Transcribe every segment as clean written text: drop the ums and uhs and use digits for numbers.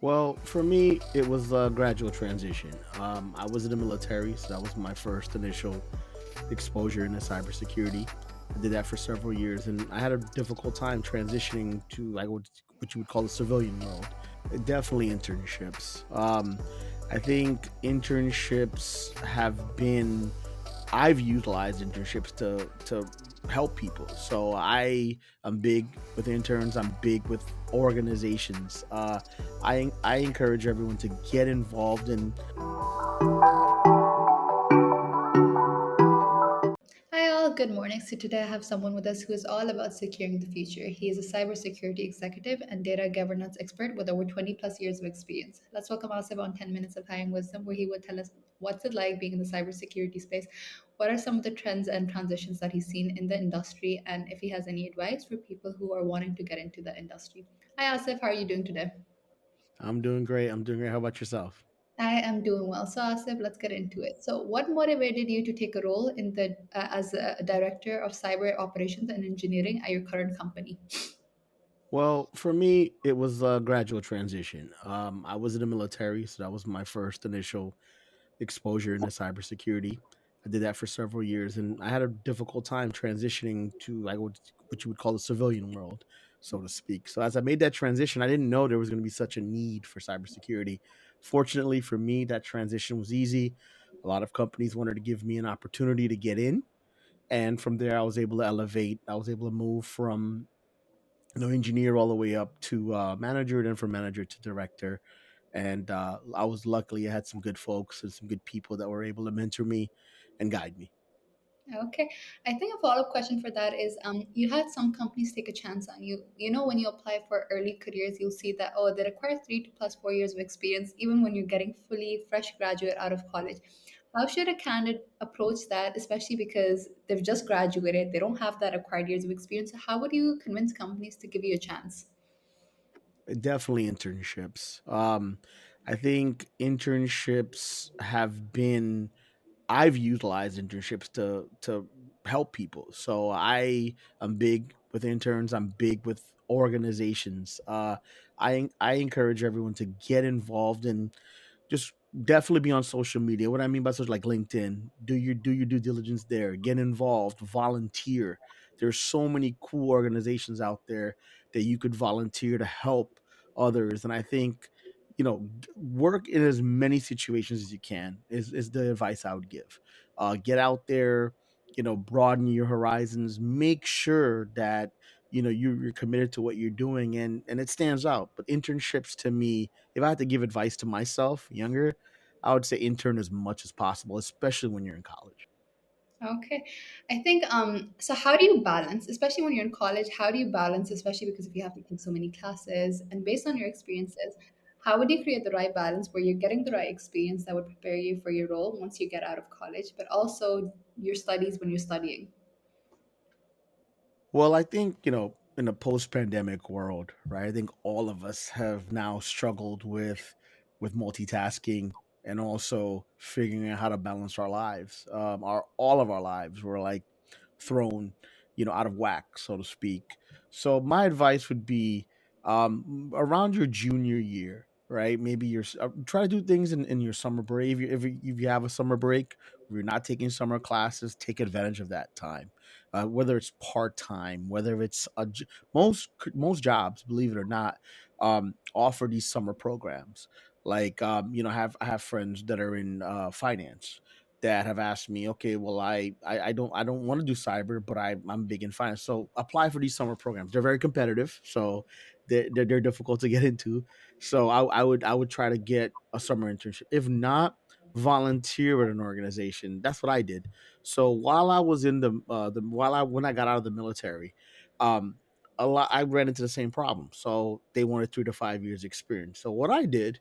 Well, for me, it was a gradual transition. I was in the military, so that was my first initial exposure into cybersecurity. I did that for several years, and I had a difficult time transitioning to like what you would call the civilian world. Definitely internships. I think internships have been I've utilized internships to help people. So I am big with interns. I'm big with organizations. I encourage everyone to get involved in. Hi, all. Good morning. So, today I have someone with us who is all about securing the future. He is a cybersecurity executive and data governance expert with over 20 plus years of experience. Let's welcome Asif on 10 Minutes of High Wisdom, where he would tell us what's it like being in the cybersecurity space, what are some of the trends and transitions that he's seen in the industry, and if he has any advice for people who are wanting to get into the industry. Hi, Asif. How are you doing today? I'm doing great. I'm doing great. How about yourself? I am doing well. So, Asif, let's get into it. So, what motivated you to take a role in the as a director of cyber operations and engineering at your current company? Well, for me, it was a gradual transition. I was in the military, so that was my first initial exposure into cybersecurity. I did that for several years, and I had a difficult time transitioning to like what you would call the civilian world, so to speak. So as I made that transition, I didn't know there was going to be such a need for cybersecurity. Fortunately for me, that transition was easy. A lot of companies wanted to give me an opportunity to get in, and from there, I was able to elevate. I was able to move from engineer all the way up to manager, then from manager to director. And I was luckily I had some good folks and some good people that were able to mentor me and guide me. Okay, I think a follow-up question for that is, you had some companies take a chance on you. You know, when you apply for early careers, you'll see that they require 3 to plus 4 years of experience, even when you're getting fully fresh graduate out of college. How should a candidate approach that, especially because they've just graduated, they don't have that acquired years of experience? So how would you convince companies to give you a chance? Definitely internships. I think internships have been I've utilized internships to help people. So I am big with interns. I'm big with organizations. I encourage everyone to get involved in just definitely be on social media. What I mean by social, like LinkedIn, do your due diligence there. Get involved, volunteer. There's so many cool organizations out there that you could volunteer to help others, and I think work in as many situations as you can is the advice I would give. Get out there, broaden your horizons. Make sure that you're committed to what you're doing, and it stands out. But internships to me, if I had to give advice to myself younger, I would say intern as much as possible, especially when you're in college. Okay. I think so how do you balance, especially when you're in college, how do you balance, especially because if you have to take so many classes and based on your experiences, how would you create the right balance where you're getting the right experience that would prepare you for your role once you get out of college, but also your studies when you're studying? Well, I think, in a post-pandemic world, right? I think all of us have now struggled with multitasking and also figuring out how to balance our lives. Our all of our lives were like thrown, out of whack, so to speak. So my advice would be around your junior year, right? Maybe try to do things in your summer break. If you have a summer break, if you're not taking summer classes, take advantage of that time, whether it's part time, whether it's most jobs, believe it or not, offer these summer programs. Like I have friends that are in finance that have asked me, okay, well, I don't want to do cyber, but I'm big in finance, so apply for these summer programs. They're very competitive, so they're difficult to get into. So I would try to get a summer internship. If not, volunteer with an organization. That's what I did. So while I was in the while I when I got out of the military, um, a lot I ran into the same problem. So they wanted 3 to 5 years experience. So what I did,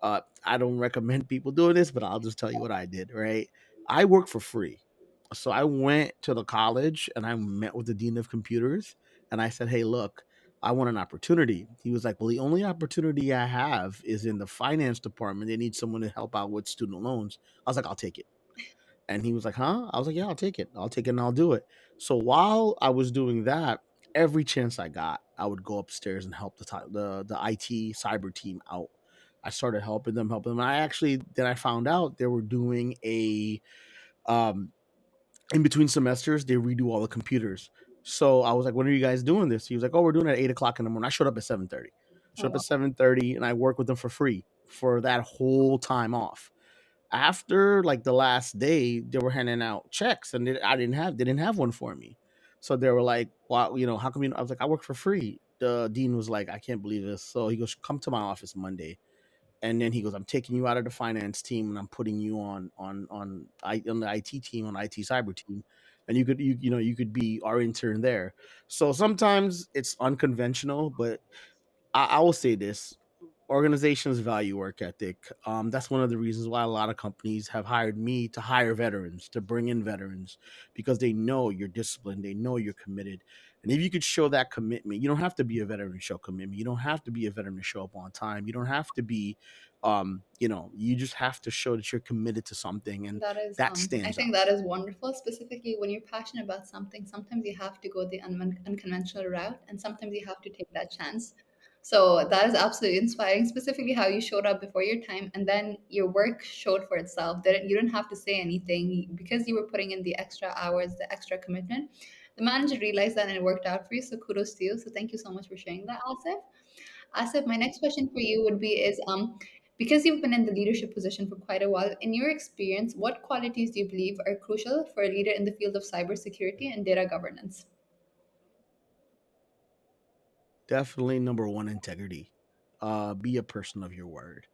I don't recommend people doing this, but I'll just tell you what I did. Right, I worked for free. So I went to the college and I met with the dean of computers and I said, "Hey, look, I want an opportunity." He was like, "Well, the only opportunity I have is in the finance department. They need someone to help out with student loans." I was like, "I'll take it." And he was like, "Huh?" I was like, "Yeah, I'll take it. I'll take it and I'll do it." So while I was doing that, every chance I got, I would go upstairs and help the IT cyber team out. I started helping them. And I actually then I found out they were doing a um in between semesters, they redo all the computers. So I was like, "When are you guys doing this?" He was like, "Oh, we're doing it at 8 o'clock in the morning." I showed up at 7:30. Oh, Showed up at wow. 7:30, and I worked with them for free for that whole time off. After like the last day, they were handing out checks, and they didn't have one for me. So they were like, "Wow, how come you?" I was like, "I work for free." The dean was like, "I can't believe this." So he goes, "Come to my office Monday." And then he goes, "I'm taking you out of the finance team and I'm putting you on the IT team, on IT cyber team, and you could be our intern there." So sometimes it's unconventional, but I will say this: organizations value work ethic. That's one of the reasons why a lot of companies have hired me to hire veterans, to bring in veterans, because they know you're disciplined, they know you're committed. And if you could show that commitment, you don't have to be a veteran to show commitment. You don't have to be a veteran to show up on time. You don't have to be, you just have to show that you're committed to something, and That is, that I stands think out. that is wonderful. Specifically, when you're passionate about something, sometimes you have to go the unconventional route, and sometimes you have to take that chance. So that is absolutely inspiring. Specifically, how you showed up before your time, and then your work showed for itself. That you didn't have to say anything because you were putting in the extra hours, the extra commitment. The manager realized that, and it worked out for you. So kudos to you. So thank you so much for sharing that, Asif. Asif, my next question for you would be is because you've been in the leadership position for quite a while, in your experience, what qualities do you believe are crucial for a leader in the field of cybersecurity and data governance? Definitely number one, integrity. Be a person of your word.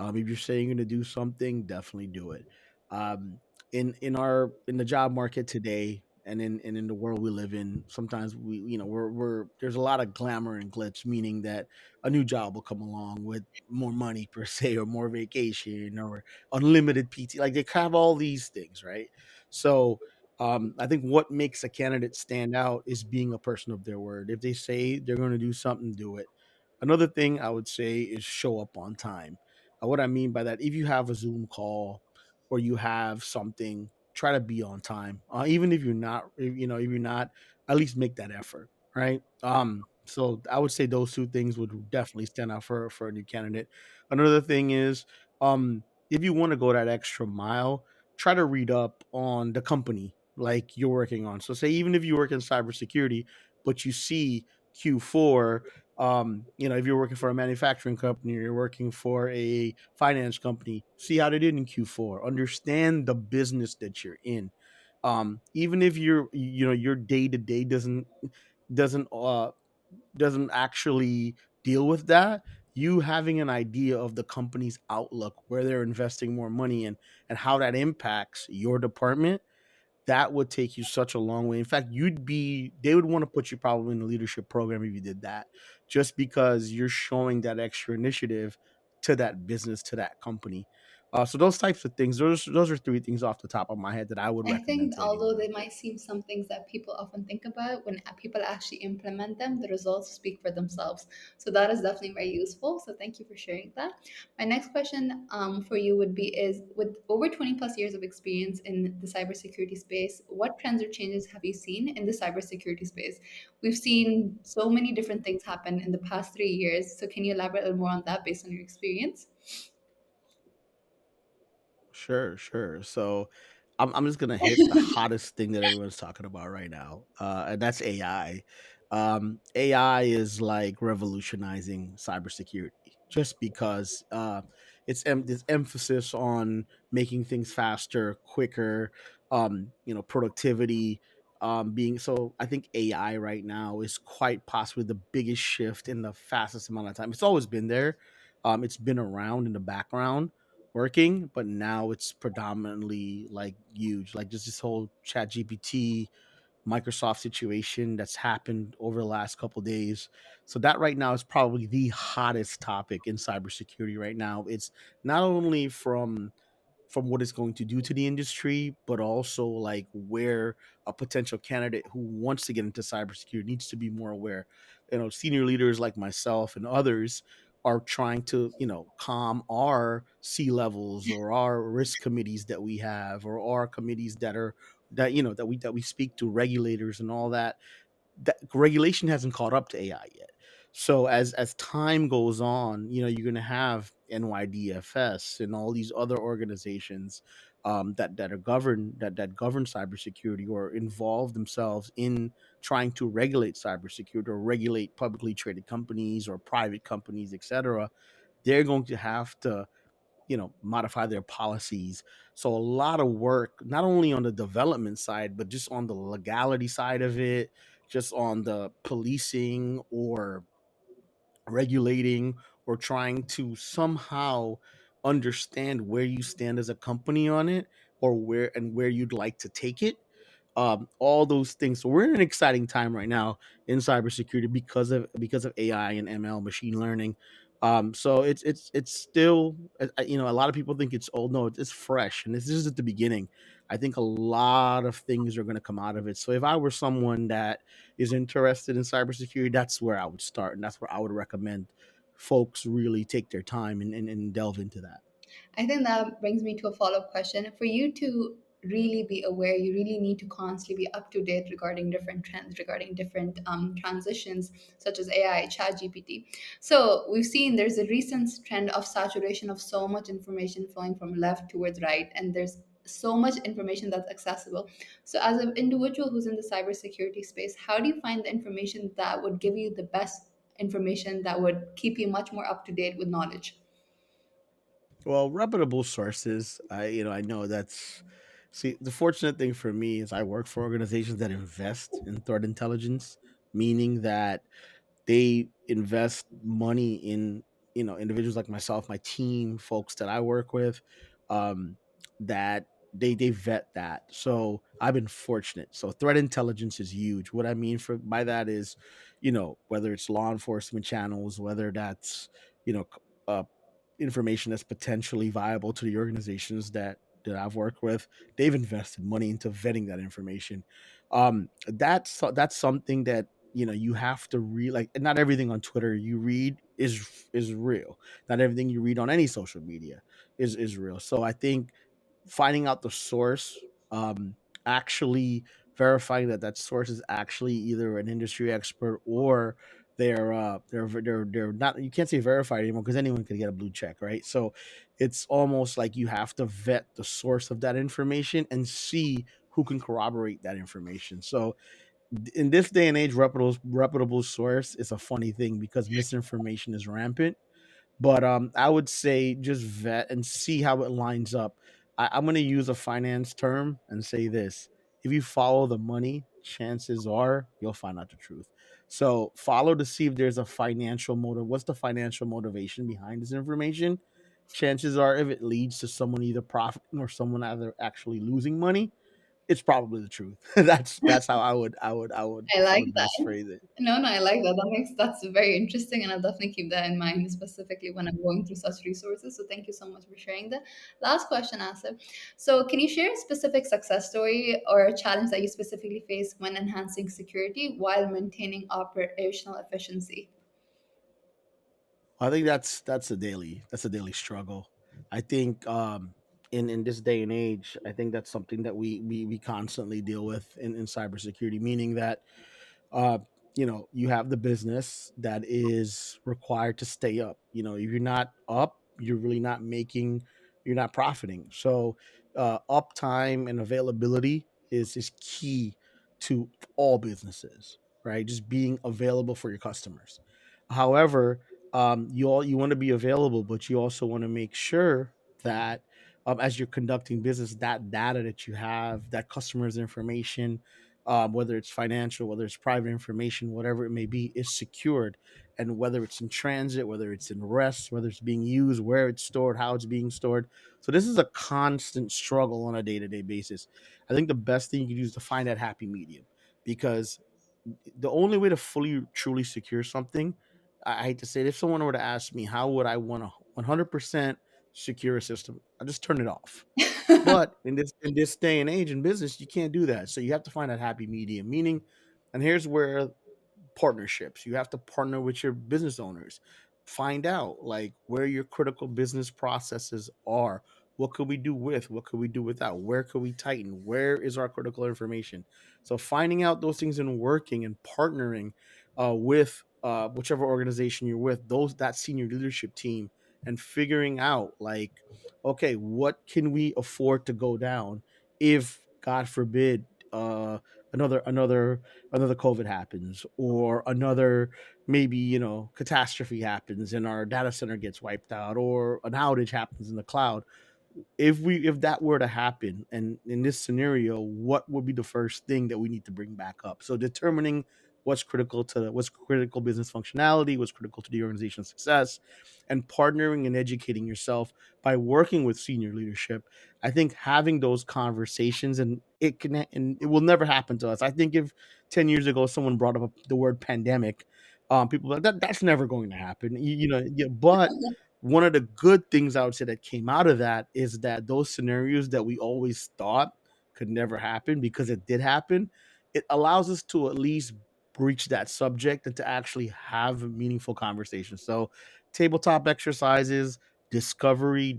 If you're saying you're going to do something, definitely do it. Um, in the job market today, and in the world we live in, sometimes we're there's a lot of glamour and glitz, meaning that a new job will come along with more money per se, or more vacation, or unlimited PT. Like they have all these things, right? So I think what makes a candidate stand out is being a person of their word. If they say they're going to do something, do it. Another thing I would say is show up on time. What I mean by that, if you have a Zoom call or you have something, try to be on time. Even if you're not, if you're not, at least make that effort, right? So I would say those two things would definitely stand out for a new candidate. Another thing is, if you want to go that extra mile, try to read up on the company like you're working on. So say even if you work in cybersecurity, but you see Q4, if you're working for a manufacturing company or you're working for a finance company, see how they did in Q4. Understand the business that you're in. Even if your day to day doesn't uh doesn't actually deal with that, you having an idea of the company's outlook, where they're investing more money in, and how that impacts your department, that would take you such a long way. In fact, they would want to put you probably in a leadership program if you did that, just because you're showing that extra initiative to that business, to that company. So those types of things, those are three things off the top of my head that I would I recommend think to although anyone. they might seem some things that people often think about, when people actually implement them, the results speak for themselves. So that is definitely very useful. So thank you for sharing that. My next question for you would be is with over 20 plus years of experience in the cybersecurity space, what trends or changes have you seen in the cybersecurity space? We've seen so many different things happen in the past 3 years. So can you elaborate a little more on that based on your experience? Sure, sure. So I'm just gonna hit the hottest thing that everyone's talking about right now, and that's AI. AI is like revolutionizing cybersecurity, just because this emphasis on making things faster, quicker, productivity. Being so, I think AI right now is quite possibly the biggest shift in the fastest amount of time. It's always been there. It's been around in the background working, but now it's predominantly like huge. Like just this whole Chat GPT Microsoft situation that's happened over the last couple days. So that right now is probably the hottest topic in cybersecurity right now. It's not only from what it's going to do to the industry, but also like where a potential candidate who wants to get into cybersecurity needs to be more aware. Senior leaders like myself and others are trying to, calm our C levels or our risk committees that we have, or our committees that we speak to regulators and all that. That regulation hasn't caught up to AI yet. So as time goes on, you're going to have NYDFS and all these other organizations that are governed that govern cybersecurity or involve themselves in trying to regulate cybersecurity or regulate publicly traded companies or private companies, etc. They're going to have to modify their policies. So a lot of work, not only on the development side but just on the legality side of it, just on the policing or regulating or trying to somehow understand where you stand as a company on it, or where you'd like to take it. All those things. So we're in an exciting time right now in cybersecurity because of AI and ML, machine learning. So it's still, a lot of people think it's old. No, it's fresh, and this is at the beginning. I think a lot of things are going to come out of it. So if I were someone that is interested in cybersecurity, that's where I would start, and that's where I would recommend folks really take their time and delve into that. I think that brings me to a follow up question. For you to really be aware, you really need to constantly be up to date regarding different trends, regarding different transitions, such as AI, ChatGPT. So we've seen there's a recent trend of saturation of so much information flowing from left towards right, and there's so much information that's accessible. So, as an individual who's in the cybersecurity space, how do you find the information that would give you the best information that would keep you much more up to date with knowledge? Well, reputable sources. I know that's. See, the fortunate thing for me is I work for organizations that invest in threat intelligence, meaning that they invest money in individuals like myself, my team, folks that I work with, um, that they vet that. So I've been fortunate. So threat intelligence is huge. What I mean for by that is, whether it's law enforcement channels, whether that's you know c- uh, information that's potentially viable to the organizations that I've worked with, they've invested money into vetting that information. That's something that you have to read. Like, not everything on Twitter you read is real. Not everything you read on any social media is real. So I think finding out the source, actually verifying that that source is actually either an industry expert or they're not. You can't say verified anymore because anyone can get a blue check, right? So it's almost like you have to vet the source of that information and see who can corroborate that information. So in this day and age, reputable source is a funny thing because misinformation is rampant. But I would say just vet and see how it lines up. I'm going to use a finance term and say this: if you follow the money, chances are you'll find out the truth. So follow to see if there's a financial motive. What's the financial motivation behind this information? Chances are, if it leads to someone either profiting or someone either actually losing money, it's probably the truth. That's how I I like would best that. phrase it. No, no, I like that. That's very interesting, and I'll definitely keep that in mind, specifically when I'm going through such resources. So thank you so much for sharing that. Last question, Asif. So can you share a specific success story or a challenge that you specifically faced when enhancing security while maintaining operational efficiency? I think that's a daily struggle. I think in this day and age, I think that's something that we constantly deal with in cybersecurity, meaning that uh you have the business that is required to stay up. If you're not up, you're not profiting. So uptime and availability is key to all businesses, right? Just being available for your customers. However, you want to be available, but you also want to make sure that as you're conducting business, that data that you have, that customer's information, whether it's financial, whether it's private information, whatever it may be, is secured. And whether it's in transit, whether it's in rest, whether it's being used, where it's stored, how it's being stored. So this is a constant struggle on a day to day basis. I think the best thing you can do is to find that happy medium, because the only way to fully truly secure something, I hate to say it, if someone were to ask me how would I want to 100% secure a system, I just turn it off. But in this day and age in business, you can't do that. So you have to find that happy medium. Meaning, and here's where partnerships. You have to partner with your business owners. Find out like where your critical business processes are. What could we do with? What could we do without? Where could we tighten? Where is our critical information? So finding out those things and working and partnering with whichever organization you're with, those that senior leadership team and figuring out like, okay, what can we afford to go down if, God forbid, uh, another COVID happens, or another, maybe, catastrophe happens and our data center gets wiped out, or an outage happens in the cloud. If that were to happen, and in this scenario, what would be the first thing that we need to bring back up? So determining what's critical business functionality, what's critical to the organization's success, and partnering and educating yourself by working with senior leadership. I think having those conversations, and it will never happen to us. I think if 10 years ago someone brought up the word pandemic, people were like, that's never going to happen. Yeah, but one of the good things I would say that came out of that is that those scenarios that we always thought could never happen, because it did happen, it allows us to at least breach that subject and to actually have meaningful conversations. So, tabletop exercises, discovering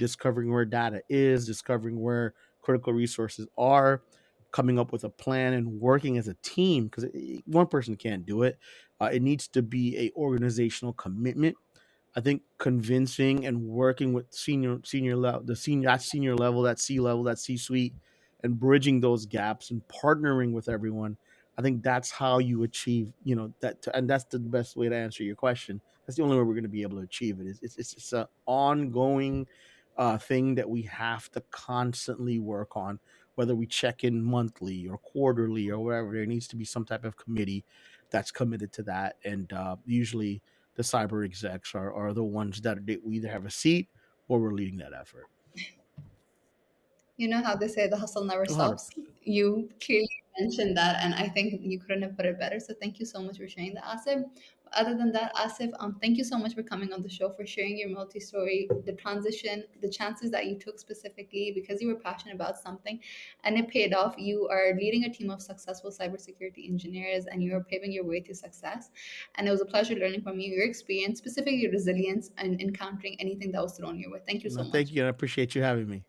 where data is, discovering where critical resources are, coming up with a plan and working as a team, because one person can't do it. It needs to be a organizational commitment. I think convincing and working with senior level, that senior level, that C level, that C suite, and bridging those gaps and partnering with everyone. I think that's how you achieve, and that's the best way to answer your question. That's the only way we're going to be able to achieve it. It's an ongoing thing that we have to constantly work on, whether we check in monthly or quarterly or whatever. There needs to be some type of committee that's committed to that, and usually the cyber execs are the ones that we either have a seat or we're leading that effort. You know how they say the hustle never 100. stops? You clearly mentioned that, and I think you couldn't have put it better. So thank you so much for sharing that, Asif. Other than that, Asif, thank you so much for coming on the show, for sharing your multi-story, the transition, the chances that you took specifically because you were passionate about something, and it paid off. You are leading a team of successful cybersecurity engineers, and you are paving your way to success. And it was a pleasure learning from you, your experience, specifically your resilience, and encountering anything that was thrown your way. Thank you so No, much. thank you, and I appreciate you having me.